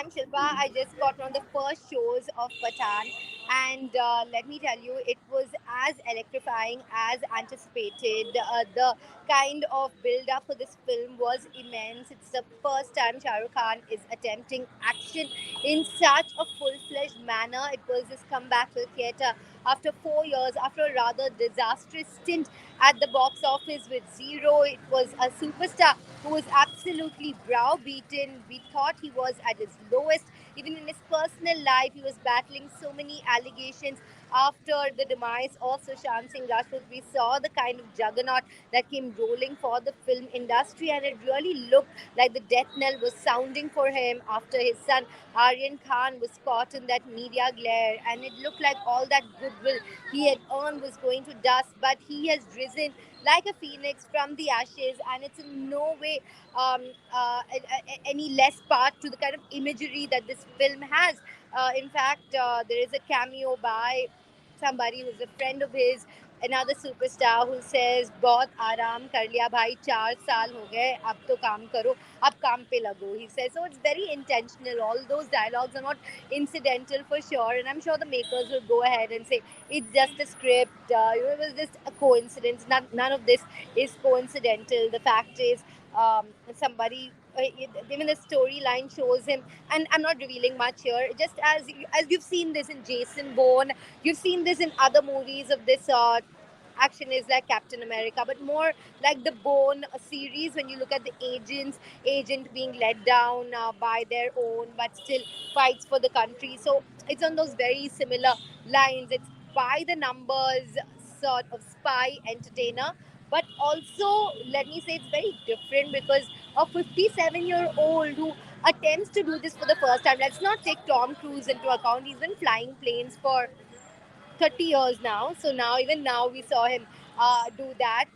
I'm Shilpa. I just got one of the first shows of Pathan, and let me tell you, it was as electrifying as anticipated. The kind of build up for this film was immense. It's the first time Shah Rukh Khan is attempting action in such a full fledged manner. It was his comeback to the theatre after 4 years, after a rather disastrous stint at the box office with Zero. It was a superstar who was absolutely browbeaten. We thought he was at his lowest. Even in his personal life, he was battling so many allegations. After the demise of Sushant Singh Rajput, we saw the kind of juggernaut that came rolling for the film industry, and it really looked like the death knell was sounding for him after his son Aryan Khan was caught in that media glare, and it looked like all that goodwill he had earned was going to dust. But he has risen like a phoenix from the ashes, and it's in no way um, any less part to the kind of imagery that this film has. In fact, there is a cameo by somebody who's a friend of his, another superstar, who says, बहुत आराम कर लिया भाई, 4 साल हो गए, अब तो काम करो, अब काम पे लगो, he says. So it's very intentional. All those dialogues are not incidental for sure, and I'm sure the makers will go ahead and say it's just a script, it was just a coincidence. None of this is coincidental. The fact is, somebody even the storyline shows him, and I'm not revealing much here, just as you've seen this in Jason Bourne, you've seen this in other movies of this sort. Action is like Captain America, but more like the Bourne series. When you look at the agent being let down by their own, but still fights for the country. So it's on those very similar lines. It's by the numbers sort of spy entertainer, but also let me say it's very different because a 57-year-old who attempts to do this for the first time. Let's not take Tom Cruise into account. He's been flying planes for 30 years now. So now, even now, we saw him do that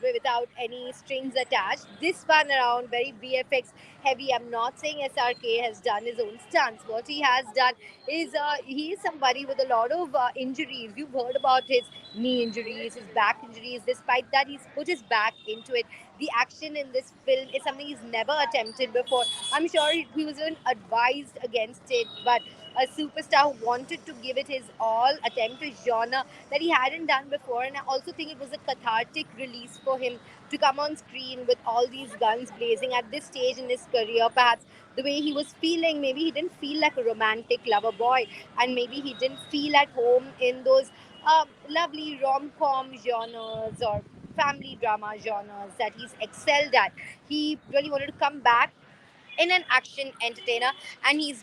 without any strings attached. This one around, very VFX heavy. I'm not saying SRK has done his own stunts. What he has done is he is somebody with a lot of injuries. You've heard about his knee injuries, his back injuries. Despite that, he's put his back into it. The action in this film is something he's never attempted before. I'm sure he was even advised against it, but a superstar who wanted to give it his all, attempt a genre that he hadn't done before. And I also think it was a cathartic release for him to come on screen with all these guns blazing at this stage in his career. Perhaps the way he was feeling, maybe he didn't feel like a romantic lover boy, and maybe he didn't feel at home in those lovely rom-com genres or family drama genres that he's excelled at. He really wanted to come back in an action entertainer, and he's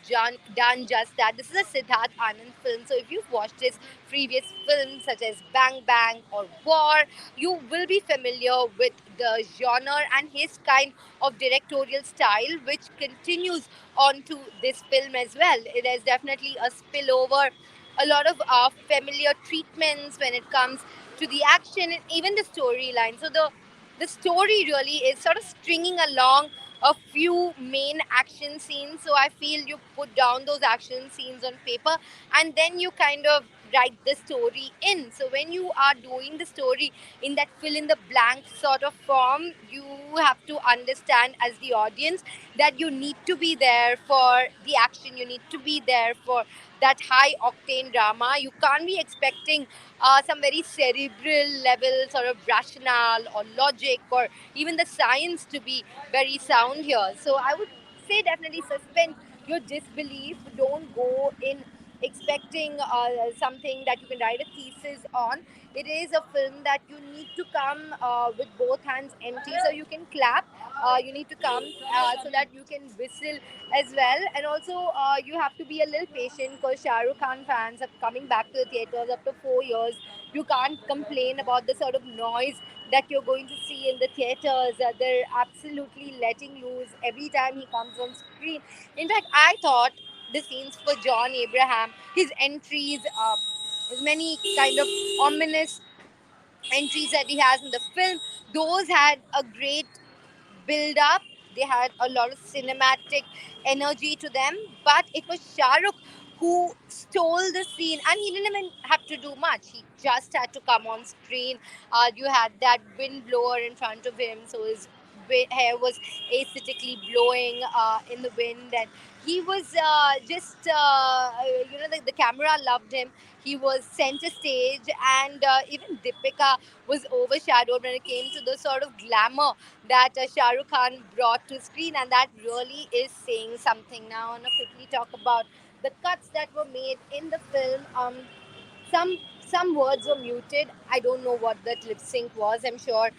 done just that. This is a Siddharth Anand film, so if you've watched his previous films such as Bang Bang or War, you will be familiar with the genre and his kind of directorial style, which continues on to this film as well. It has definitely a spillover, a lot of familiar treatments when it comes to the action and even the storyline. So the story really is sort of stringing along a few main action scenes. So I feel you put down those action scenes on paper, and then you kind of write the story in. So when you are doing the story in that fill in the blank sort of form, you have to understand as the audience that you need to be there for the action, you need to be there for that high octane drama. You can't be expecting some very cerebral level sort of rationale or logic or even the science to be very sound here. So I would say definitely suspend your disbelief. Don't go in expecting something that you can write a thesis on. It is a film that you need to come with both hands empty so you can clap. You need to come so that you can whistle as well. And also, you have to be a little patient because Shah Rukh Khan fans are coming back to the theatres after 4 years. You can't complain about the sort of noise that you're going to see in the theaters. They're absolutely letting loose every time he comes on screen. In fact, I thought the scenes for John Abraham, his entries, his many kind of ominous entries that he has in the film, those had a great build up. They had a lot of cinematic energy to them, but it was Shahrukh who stole the scene, and he didn't even have to do much. He just had to come on screen. You had that wind blower in front of him, so his hair was aesthetically blowing in the wind, and he was the camera loved him. He was center stage, and even Deepika was overshadowed when it came to the sort of glamour that Shah Rukh Khan brought to screen, and that really is saying something. Now, I want to quickly talk about the cuts that were made in the film. Some words were muted. I don't know what that lip sync was. I'm sure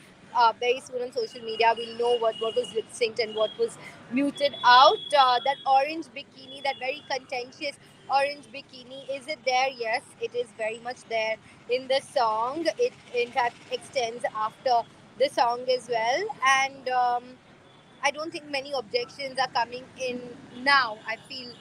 very soon on social media we'll know what was lip synced and what was muted out. That orange bikini, that very contentious orange bikini, is it there? Yes, it is very much there in the song. It in fact extends after the song as well, and I don't think many objections are coming in now. I feel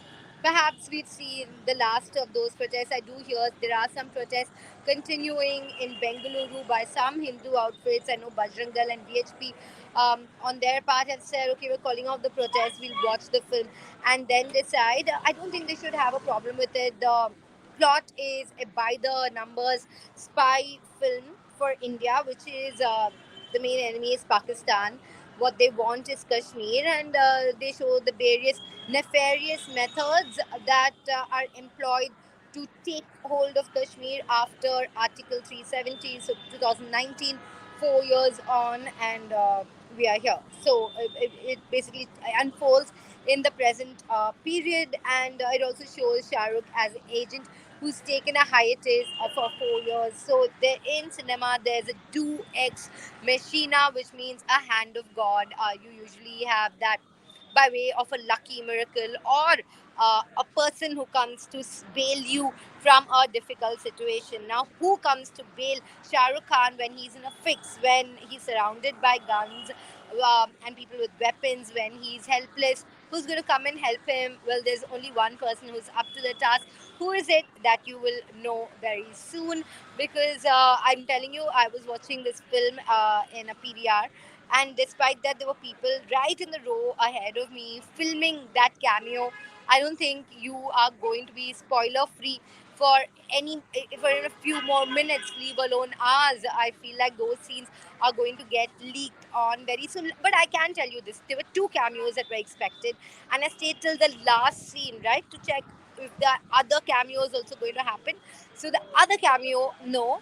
perhaps we've seen the last of those protests. I do hear there are some protests continuing in Bengaluru by some Hindu outfits. I know Bajrangal and BHP on their part have said, okay, we're calling off the protests, we'll watch the film and then decide. I don't think they should have a problem with it. The plot is a by the numbers spy film for India, which is the main enemy is Pakistan. What they want is Kashmir, and they show the various nefarious methods that are employed to take hold of Kashmir after Article 370, so 2019, 4 years on, and we are here. So it basically unfolds in the present period, and it also shows Shah Rukh as an agent who's taken a hiatus for 4 years. So there in cinema, there's a do X Machina, which means a hand of God. You usually have that by way of a lucky miracle or a person who comes to bail you from a difficult situation. Now, who comes to bail Shah Rukh Khan when he's in a fix, when he's surrounded by guns and people with weapons, when he's helpless? Who's going to come and help him? Well, there's only one person who's up to the task. Who is it? That you will know very soon, because I'm telling you, I was watching this film in a PVR, and despite that, there were people right in the row ahead of me filming that cameo. I don't think you are going to be spoiler free for any for a few more minutes, leave alone hours. I feel like those scenes are going to get leaked on very soon. But I can tell you this: there were two cameos that were expected, and I stayed till the last scene, right, to check if the other cameo is also going to happen. So the other cameo, no,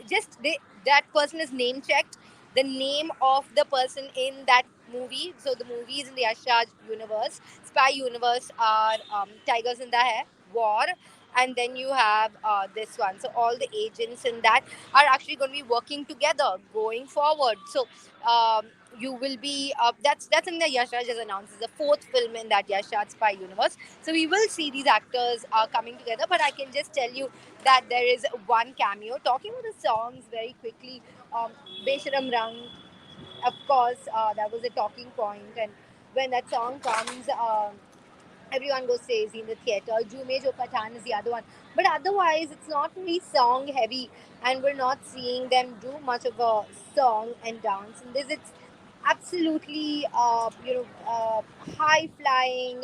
just that person is name checked, the name of the person in that movie. So the movies in the Ashaj universe, spy universe, are Tigers in the Hair, War, and then you have this one. So all the agents in that are actually going to be working together going forward. So you will be that's something that Yash Raj has announced. It's the fourth film in that Yash Raj spy universe. So we will see these actors coming together. But I can just tell you that there is one cameo. Talking about the songs very quickly, Besharam Rang, of course, that was a talking point. And when that song comes, everyone goes crazy in the theater. Jume Jo Pathan is the other one. But otherwise, it's not really song heavy, and we're not seeing them do much of a song and dance. And this, it's absolutely, high flying,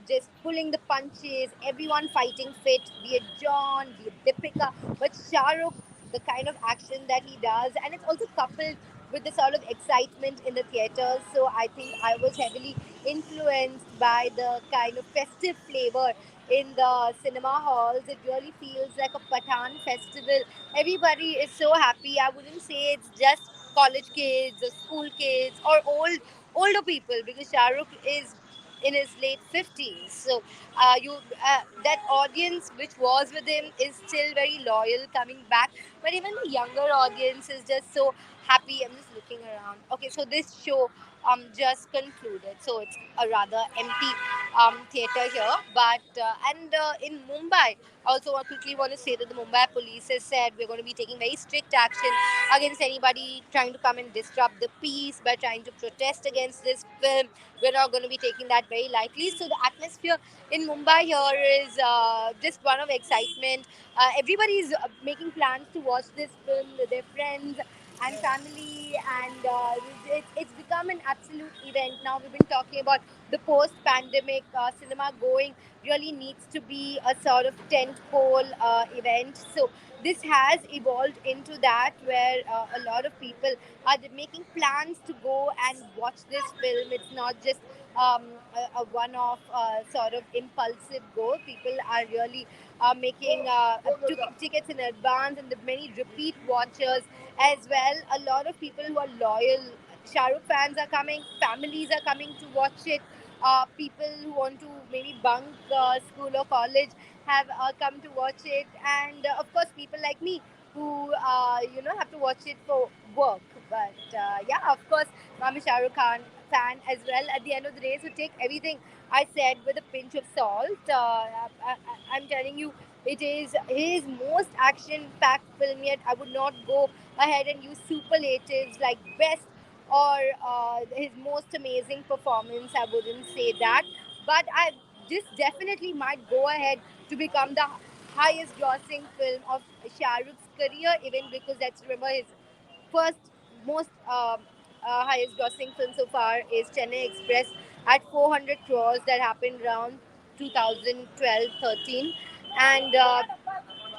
just pulling the punches, everyone fighting fit, be it John, be it Deepika, but Shah Rukh, the kind of action that he does, and it's also coupled with the sort of excitement in the theaters. So I think I was heavily influenced by the kind of festive flavor in the cinema halls. It really feels like a Pathan festival. Everybody is so happy. I wouldn't say it's just college kids or school kids or older people, because Shah Rukh is in his late 50s. So you that audience which was with him is still very loyal, coming back. But even the younger audience is just so happy. I'm just looking around. Okay, so this show just concluded. So it's a rather empty theater here. But in Mumbai, also I quickly want to say that the Mumbai police has said we're going to be taking very strict action against anybody trying to come and disrupt the peace by trying to protest against this film. We're not going to be taking that very lightly. So the atmosphere in Mumbai here is just one of excitement. Everybody is making plans to watch this film with their friends, and family, and it's become an absolute event. Now we've been talking about the post-pandemic cinema going really needs to be a sort of tent-pole event. So this has evolved into that, where a lot of people are making plans to go and watch this film. It's not just a one-off sort of impulsive go. People are really making tickets in advance, and the many repeat watchers as well. A lot of people who are loyal Shah Rukh fans are coming. Families are coming to watch it. People who want to maybe bunk school or college have come to watch it, and of course, people like me who have to watch it for work. But yeah, of course, I'm a Shah Rukh Khan fan as well. At the end of the day, so take everything I said with a pinch of salt. I'm telling you, it is his most action-packed film yet. I would not go ahead and use superlatives like best or his most amazing performance. I wouldn't say that, but this definitely might go ahead to become the highest grossing film of Shah Rukh's career, even because let's remember his first most highest grossing film so far is Chennai Express at 400 crores. That happened around 2012-13, and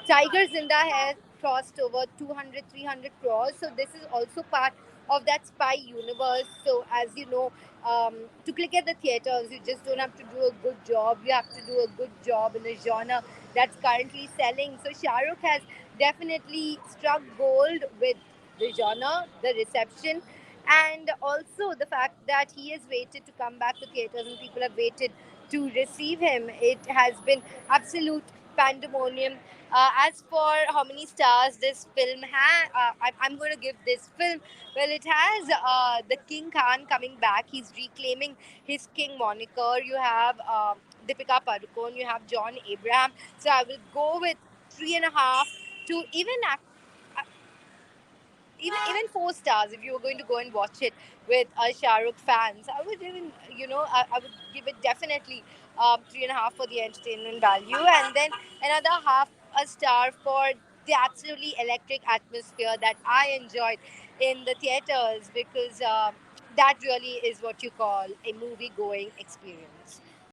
Tiger Zinda has crossed over 200, 300 crores. So this is also part of that spy universe. So as you know, to click at the theaters, you just don't have to do a good job. You have to do a good job in a genre that's currently selling. So Shah Rukh has definitely struck gold with the genre, the reception, and also the fact that he has waited to come back to theaters and people have waited to receive him. It has been absolute pandemonium. As for how many stars this film has, I'm going to give this film. Well, it has the King Khan coming back. He's reclaiming his king moniker. You have Deepika Padukone. You have John Abraham. So I will go with 3.5 to even 4 stars if you were going to go and watch it with Shah Rukh fans. I would even, I would give it definitely 3.5 for the entertainment value, and then another half a star for the absolutely electric atmosphere that I enjoyed in the theaters, because that really is what you call a movie going experience.